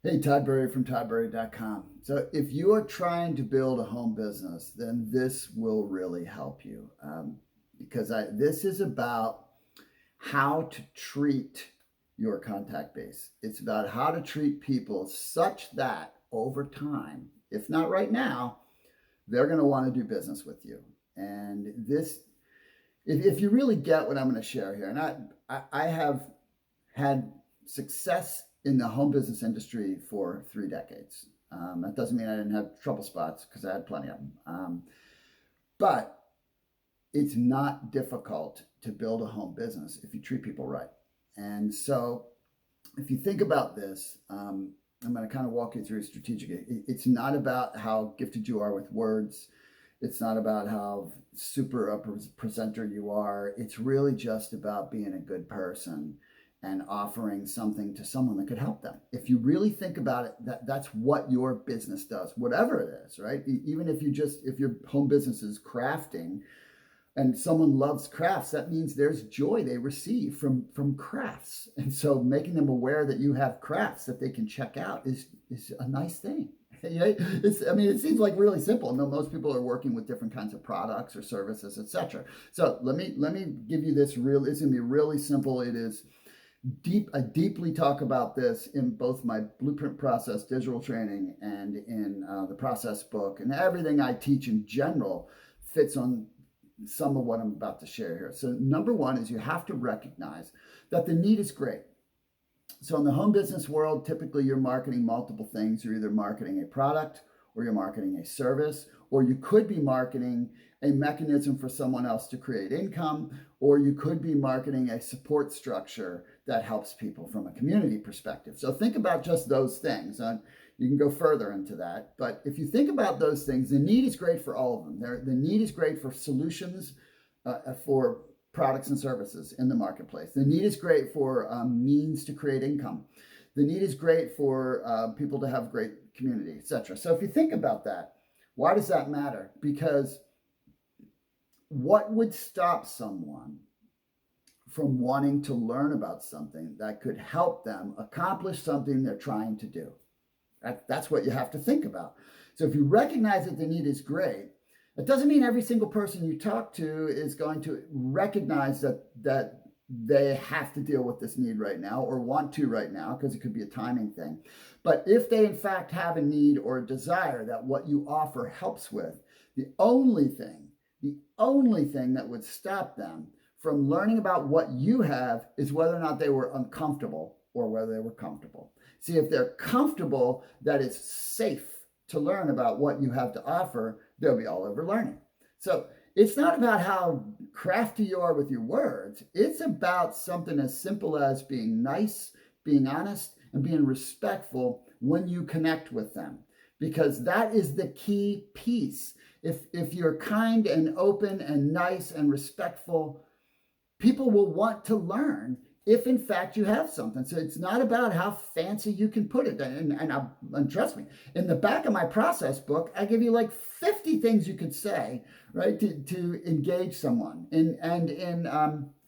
Hey, Tburreir from Tburreir.com. So, if you are trying to build a home business, then this will really help you because this is about how to treat your contact base. It's about how to treat people such that over time, if not right now, they're going to want to do business with you. And this, if you really get what I'm going to share here, and I have had success in the home business industry for 3 decades. That doesn't mean I didn't have trouble spots because I had plenty of them. But it's not difficult to build a home business if you treat people right. And so if you think about this, I'm going to kind of walk you through strategically. It's not about how gifted you are with words. It's not about how super a presenter you are. It's really just about being a good person and offering something to someone that could help them. If you really think about it, that's what your business does, whatever it is, right? Even if your home business is crafting and someone loves crafts, that means there's joy they receive from crafts. And so making them aware that you have crafts that they can check out is a nice thing. It seems like really simple. No, most people are working with different kinds of products or services, etc. So let me give you this real. It's gonna be really simple. It is deep. I deeply talk about this in both my blueprint process digital training and in the process book, and everything I teach in general fits on some of what I'm about to share here. So number one is you have to recognize that the need is great. So in the home business world, typically you're marketing multiple things. You're either marketing a product or you're marketing a service, or you could be marketing a mechanism for someone else to create income, or you could be marketing a support structure that helps people from a community perspective. So think about just those things. You can go further into that. But if you think about those things, the need is great for all of them. The need is great for solutions for products and services in the marketplace. The need is great for means to create income. The need is great for people to have great community, etc. So if you think about that, why does that matter? Because what would stop someone from wanting to learn about something that could help them accomplish something they're trying to do? That's what you have to think about. So if you recognize that the need is great, it doesn't mean every single person you talk to is going to recognize that they have to deal with this need right now or want to right now, because it could be a timing thing. But if they in fact have a need or a desire that what you offer helps with, the only thing that would stop them from learning about what you have is whether or not they were uncomfortable or whether they were comfortable. See, if they're comfortable that it's safe to learn about what you have to offer, they'll be all over learning. So it's not about how crafty you are with your words. It's about something as simple as being nice, being honest, and being respectful when you connect with them, because that is the key piece. If you're kind and open and nice and respectful, people will want to learn if in fact you have something. So it's not about how fancy you can put it. And trust me, in the back of my process book, I give you like 50 things you could say, right, to engage someone.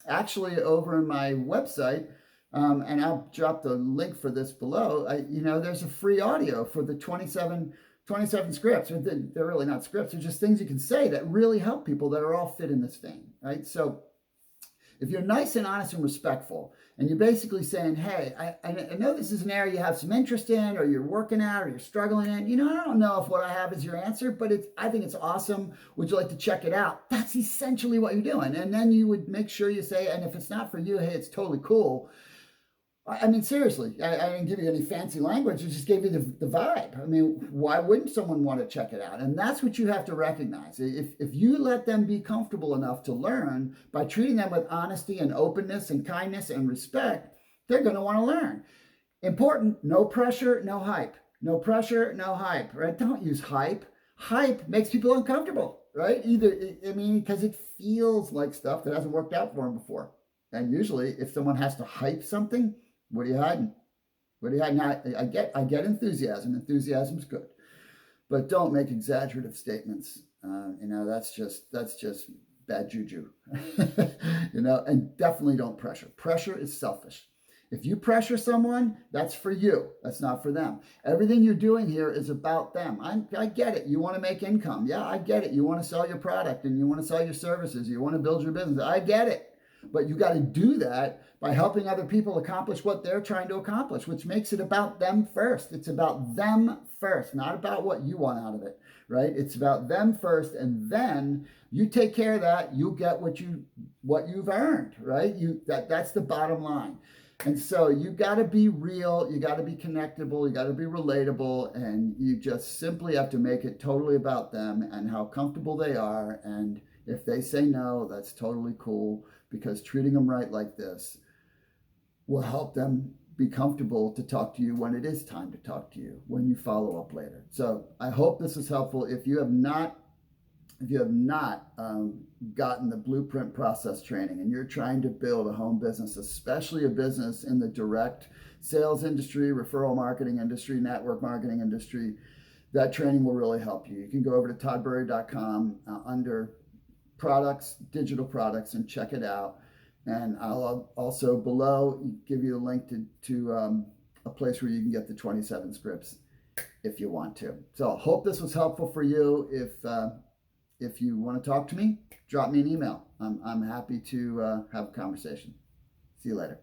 Actually over in my website, and I'll drop the link for this below, there's a free audio for the 27 scripts. They're really not scripts. They're just things you can say that really help people that are all fit in this vein, right? So if you're nice and honest and respectful, and you're basically saying, hey, I know this is an area you have some interest in, or you're working at, or you're struggling in. I don't know if what I have is your answer, but I think it's awesome. Would you like to check it out? That's essentially what you're doing. And then you would make sure you say, and if it's not for you, hey, it's totally cool. Seriously, I didn't give you any fancy language. I just gave you the vibe. Why wouldn't someone want to check it out? And that's what you have to recognize. If you let them be comfortable enough to learn by treating them with honesty and openness and kindness and respect, they're going to want to learn. Important, no pressure, no hype. No pressure, no hype, right? Don't use hype. Hype makes people uncomfortable, right? Because it feels like stuff that hasn't worked out for them before. And usually if someone has to hype something, what are you hiding? What are you hiding? Now, I get enthusiasm. Enthusiasm's good, but don't make exaggerative statements. That's just bad juju. And definitely don't pressure. Pressure is selfish. If you pressure someone, that's for you. That's not for them. Everything you're doing here is about them. I get it. You want to make income. Yeah, I get it. You want to sell your product and you want to sell your services. You want to build your business. I get it. But you got to do that by helping other people accomplish what they're trying to accomplish, which makes it about them first. It's about them first, not about what you want out of it, right? It's about them first, and then you take care of that. You'll get what you've earned, right? That's the bottom line. And so you got to be real, you got to be connectable, you got to be relatable, and you just simply have to make it totally about them and how comfortable they are. And if they say no, that's totally cool, because treating them right like this will help them be comfortable to talk to you when it is time to talk to you, when you follow up later. So I hope this is helpful. If you have not gotten the blueprint process training and you're trying to build a home business, especially a business in the direct sales industry, referral marketing industry, network marketing industry, that training will really help you. You can go over to Tburreir.com under products, digital products, and check it out. And I'll also below give you a link to a place where you can get the 27 scripts if you want to. So I hope this was helpful for you. If you want to talk to me, drop me an email. I'm happy to have a conversation. See you later.